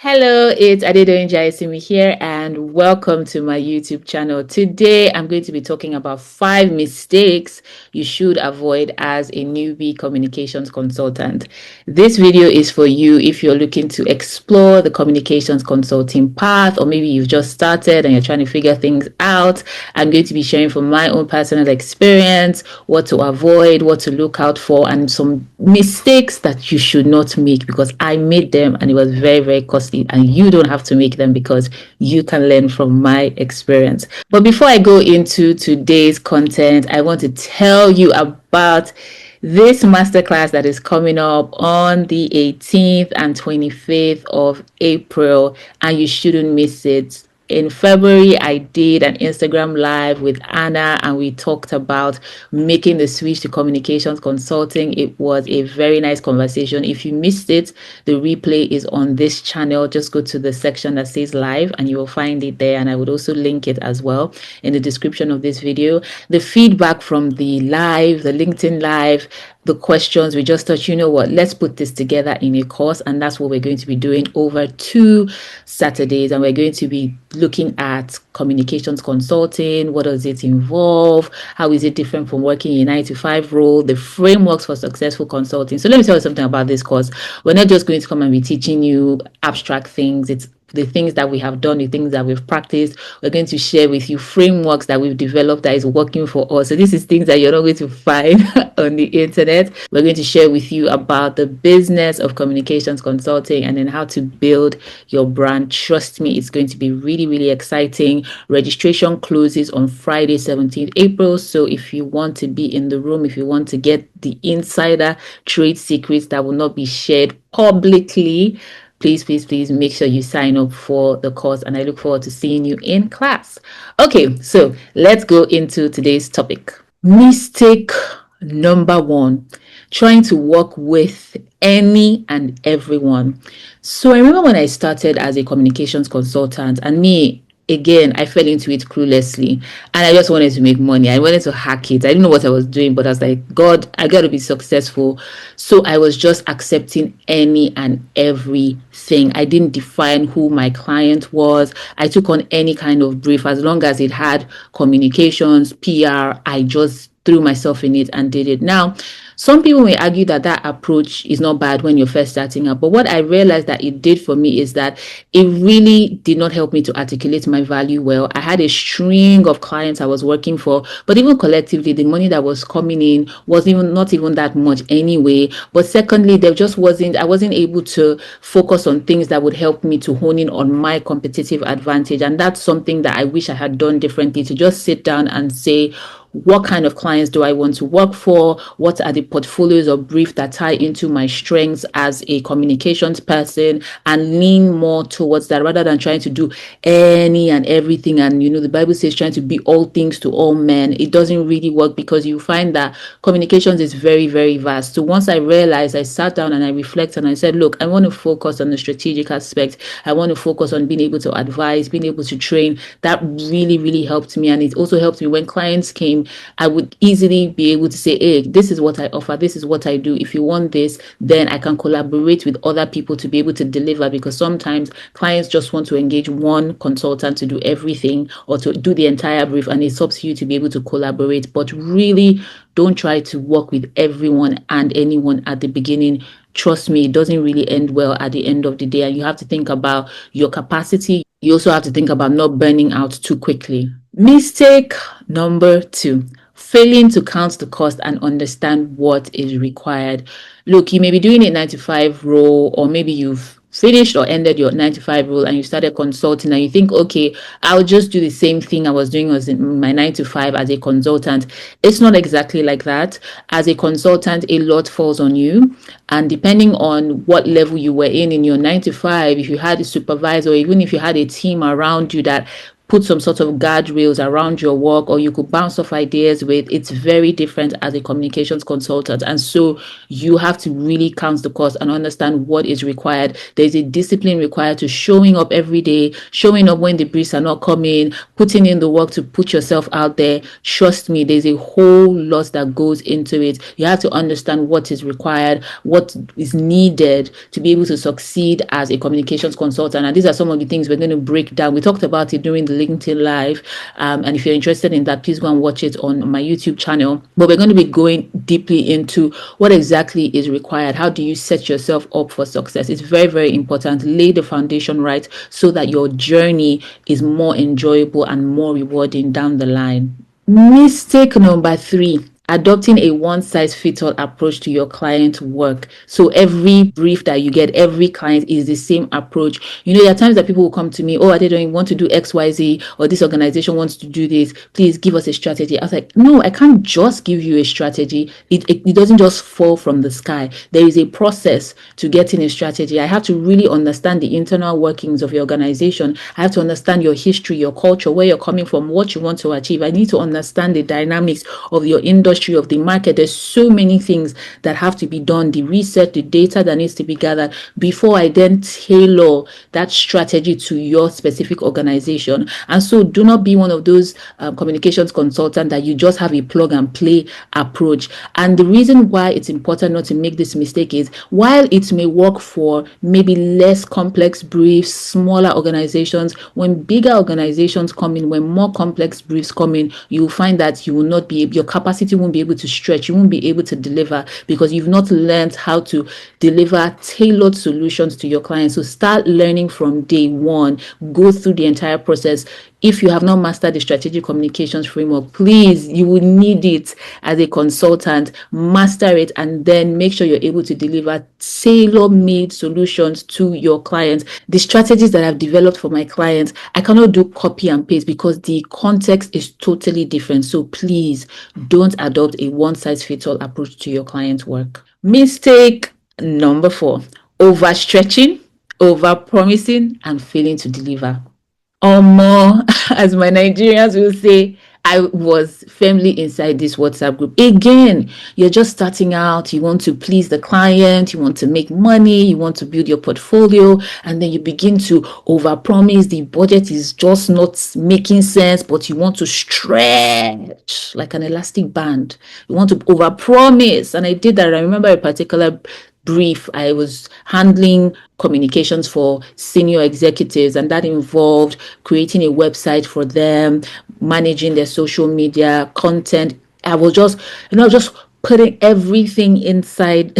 Hello, it's Adedoyin Jaiyesimi here, and welcome to my YouTube channel. Today, I'm going to be talking about 5 mistakes you should avoid as a newbie communications consultant. This video is for you if you're looking to explore the communications consulting path, or maybe you've just started and you're trying to figure things out. I'm going to be sharing from my own personal experience, what to avoid, what to look out for, and some mistakes that you should not make because I made them and it was very, very costly. And you don't have to make them because you can learn from my experience. But before I go into today's content, I want to tell you about this masterclass that is coming up on the 18th and 25th of April, and you shouldn't miss it. In February, I did an Instagram live with Anna and we talked about making the switch to communications consulting. It was a very nice conversation. If you missed it, the replay is on this channel. Just go to the section that says live and you will find it there. And I would also link it as well in the description of this video. The feedback from the live, the LinkedIn live, the questions, we just thought, you know what, let's put this together in a course. And that's what we're going to be doing over 2 Saturdays. And we're going to be looking at communications consulting. What does it involve? How is it different from working in a 9-to-5 role? The frameworks for successful consulting. So let me tell you something about this course. We're not just going to come and be teaching you abstract things. It's the things that we have done, the things that we've practiced. We're going to share with you frameworks that we've developed that is working for us. So this is things that you're not going to find on the internet. We're going to share with you about the business of communications consulting and then how to build your brand. Trust me, it's going to be really, really exciting. Registration closes on Friday, 17th April. So if you want to be in the room, if you want to get the insider trade secrets that will not be shared publicly, please make sure you sign up for the course, and I look forward to seeing you in class. Okay, so let's go into today's topic. Mistake number 1, trying to work with any and everyone. So I remember when I started as a communications consultant, and again, I fell into it cluelessly and I just wanted to make money. I wanted to hack it. I didn't know what I was doing, but I was like, God, I got to be successful. So I was just accepting any and everything. I didn't define who my client was. I took on any kind of brief as long as it had communications, PR. I just threw myself in it and did it. Now, some people may argue that that approach is not bad when you're first starting up. But what I realized that it did for me is that it really did not help me to articulate my value well. I had a string of clients I was working for, but even collectively, the money that was coming in was not even that much anyway. But secondly, I wasn't able to focus on things that would help me to hone in on my competitive advantage. And that's something that I wish I had done differently, to just sit down and say, what kind of clients do I want to work for? What are the portfolios or brief that tie into my strengths as a communications person, and lean more towards that rather than trying to do any and everything. And the Bible says trying to be all things to all men. It doesn't really work because you find that communications is very, very vast. So once I realized, I sat down and I reflected and I said, look, I want to focus on the strategic aspect. I want to focus on being able to advise, being able to train. That really, really helped me. And it also helped me when clients came. I would easily be able to say, hey, this is what I offer, this is what I do. If you want this, then I can collaborate with other people to be able to deliver, because sometimes clients just want to engage one consultant to do everything or to do the entire brief, and it's up to you to be able to collaborate. But really, don't try to work with everyone and anyone at the beginning. Trust me, it doesn't really end well at the end of the day, and you have to think about your capacity. You also have to think about not burning out too quickly. Mistake number 2, failing to count the cost and understand what is required. Look, you may be doing a 9-to-5 role, or maybe you've finished or ended your 9-to-5 role and you started consulting and you think, okay, I'll just do the same thing I was doing as in my 9-to-5 as a consultant. It's not exactly like that. As a consultant, a lot falls on you. And depending on what level you were in your 9-to-5, if you had a supervisor, or even if you had a team around you that put some sort of guardrails around your work, or you could bounce off ideas with. It's very different as a communications consultant. And so you have to really count the cost and understand what is required. There's a discipline required to showing up every day, showing up when the briefs are not coming, putting in the work to put yourself out there. Trust me, there's a whole lot that goes into it. You have to understand what is required, what is needed to be able to succeed as a communications consultant. And these are some of the things we're going to break down. We talked about it during the LinkedIn Live. And if you're interested in that, please go and watch it on my YouTube channel. But we're going to be going deeply into what exactly is required. How do you set yourself up for success? It's very, very important. Lay the foundation right so that your journey is more enjoyable and more rewarding down the line. Mistake number 3: adopting a one-size-fits-all approach to your client work. So every brief that you get, every client is the same approach. There are times that people will come to me, oh, Adedoyin, want to do XYZ, or this organization wants to do this. Please give us a strategy. I was like, no, I can't just give you a strategy. It doesn't just fall from the sky. There is a process to getting a strategy. I have to really understand the internal workings of your organization. I have to understand your history, your culture, where you're coming from, what you want to achieve. I need to understand the dynamics of your industry, of the market. There's so many things that have to be done, the research, the data that needs to be gathered before I then tailor that strategy to your specific organization. And so do not be one of those communications consultants that you just have a plug and play approach. And the reason why it's important not to make this mistake is, while it may work for maybe less complex briefs, smaller organizations, when bigger organizations come in, when more complex briefs come in, you will find that you will not be able, your capacity won't be able to stretch. You won't be able to deliver because you've not learned how to deliver tailored solutions to your clients. So start learning from day one. Go through the entire process. If you have not mastered the strategic communications framework, please, you will need it as a consultant. Master it and then make sure you're able to deliver tailor-made solutions to your clients. The strategies that I've developed for my clients, I cannot do copy and paste because the context is totally different. So please don't adopt a one-size-fits-all approach to your client's work. Mistake number 4: overstretching, over-promising, and failing to deliver. Or more, as my Nigerians will say, I was firmly inside this WhatsApp group. Again, you're just starting out. You want to please the client. You want to make money. You want to build your portfolio. And then you begin to overpromise. The budget is just not making sense, but you want to stretch like an elastic band. You want to overpromise. And I did that. I remember a particular brief. I was handling communications for senior executives, and that involved creating a website for them, managing their social media content. I was just putting everything inside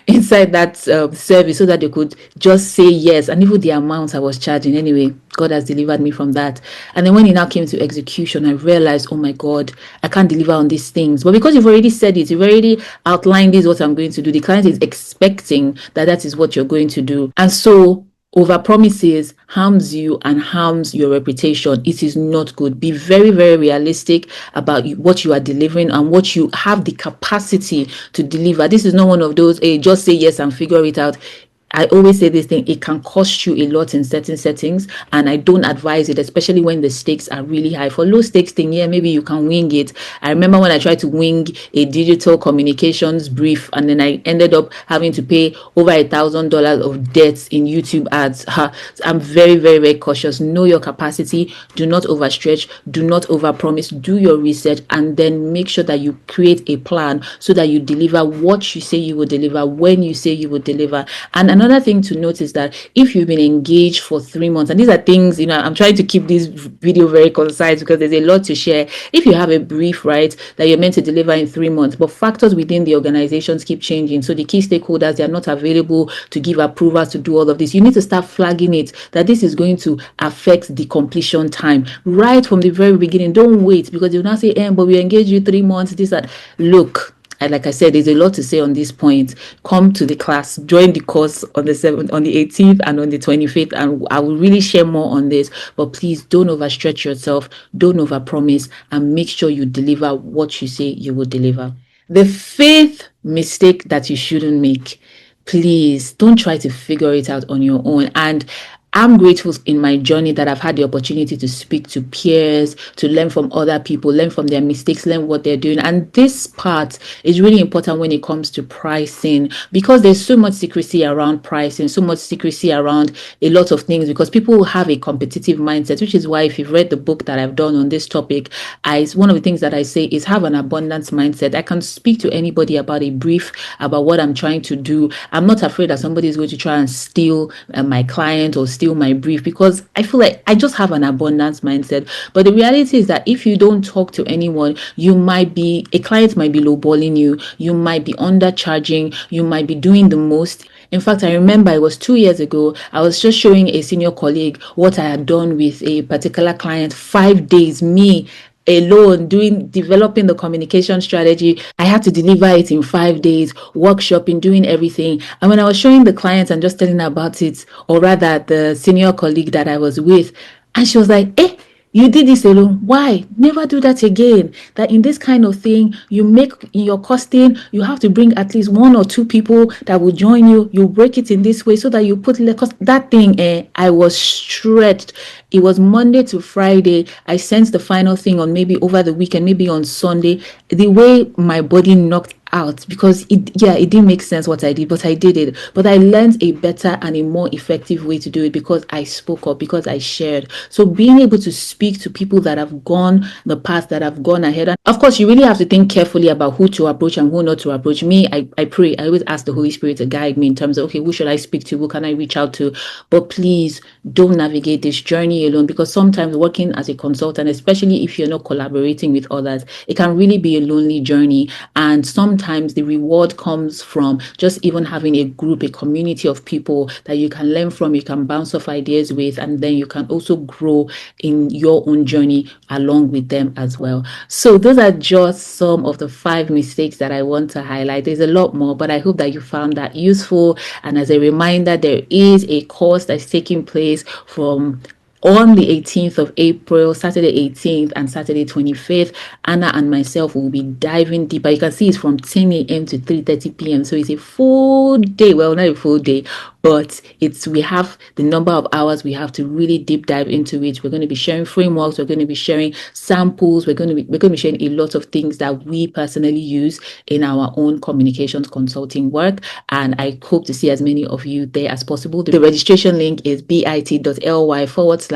inside that service so that they could just say yes. And even the amounts I was charging, anyway, God has delivered me from that. And then when it now came to execution, I realized, oh my God, I can't deliver on these things. But because you've already said it, you've already outlined this is what I'm going to do, the client is expecting that that is what you're going to do. And so overpromises harms you and harms your reputation. It is not good. Be very, very realistic about what you are delivering and what you have the capacity to deliver. This is not one of those, hey, just say yes and figure it out. I always say this thing, it can cost you a lot in certain settings, and I don't advise it, especially when the stakes are really high. For low stakes thing, yeah, maybe you can wing it. I remember when I tried to wing a digital communications brief, and then I ended up having to pay over $1,000 of debts in YouTube ads. I'm very, very, very cautious. Know your capacity. Do not overstretch. Do not overpromise. Do your research, and then make sure that you create a plan so that you deliver what you say you will deliver when you say you will deliver. And another thing to note is that if you've been engaged for 3 months, and these are things, I'm trying to keep this video very concise because there's a lot to share. If you have a brief, right, that you're meant to deliver in 3 months, but factors within the organizations keep changing. So the key stakeholders, they are not available to give approvals to do all of this. You need to start flagging it that this is going to affect the completion time right from the very beginning. Don't wait because you'll not say, but we engaged you 3 months, this, that. Look, and like I said, there's a lot to say on this point. Come to the class, join the course on the 7th, on the 18th, and on the 25th, and I will really share more on this. But please don't overstretch yourself, don't overpromise, and make sure you deliver what you say you will deliver. The 5th mistake that you shouldn't make: please don't try to figure it out on your own. And I'm grateful in my journey that I've had the opportunity to speak to peers, to learn from other people, learn from their mistakes, learn what they're doing. And this part is really important when it comes to pricing, because there's so much secrecy around pricing, so much secrecy around a lot of things, because people have a competitive mindset, which is why if you've read the book that I've done on this topic, one of the things that I say is have an abundance mindset. I can speak to anybody about a brief, about what I'm trying to do. I'm not afraid that somebody is going to try and steal my client or steal my brief, because I feel like I just have an abundance mindset. But the reality is that if you don't talk to anyone, a client might be lowballing you, you might be undercharging, you might be doing the most. In fact, I remember it was 2 years ago, I was just showing a senior colleague what I had done with a particular client, 5 days, me alone developing the communication strategy. I had to deliver it in 5 days, workshopping, doing everything. And when I was showing the clients and just telling her about it, or rather the senior colleague that I was with, and she was like, you did this alone. Why? Never do that again. That in this kind of thing, you make in your costing, you have to bring at least one or two people that will join you. You break it in this way so that you put because that thing, I was stretched. It was Monday to Friday. I sent the final thing on maybe over the weekend, maybe on Sunday. The way my body knocked out, because it didn't make sense what I did, but I did it. But I learned a better and a more effective way to do it, because I spoke up, because I shared. So being able to speak to people that have gone the path, that have gone ahead, and of course you really have to think carefully about who to approach and who not to approach. Me, I pray, I always ask the Holy Spirit to guide me in terms of, okay, who should I speak to, who can I reach out to? But please don't navigate this journey alone, because sometimes working as a consultant, especially if you're not collaborating with others, it can really be a lonely journey. And sometimes the reward comes from just even having a group, a community of people that you can learn from, you can bounce off ideas with, and then you can also grow in your own journey along with them as well. So those are just some of the 5 mistakes that I want to highlight. There's a lot more, but I hope that you found that useful. And as a reminder, there is a course that's taking place from on the 18th of April, Saturday 18th and Saturday 25th. Anna and myself will be diving deeper. You can see it's from 10 a.m. to 3:30 p.m. So it's a full day. Well, not a full day, but we have the number of hours we have to really deep dive into it. We're going to be sharing frameworks. We're going to be sharing samples. We're going to be sharing a lot of things that we personally use in our own communications consulting work. And I hope to see as many of you there as possible. The registration link is bit.ly/CIA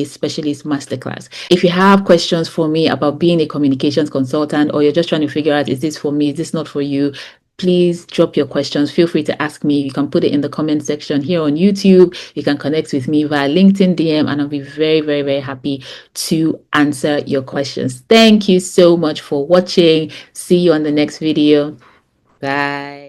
Specialist Masterclass. If you have questions for me about being a communications consultant, or you're just trying to figure out, is this for me, is this not for you, please drop your questions. Feel free to ask me. You can put it in the comment section here on YouTube. You can connect with me via LinkedIn DM, and I'll be very, very, very happy to answer your questions. Thank you so much for watching. See you on the next video. Bye.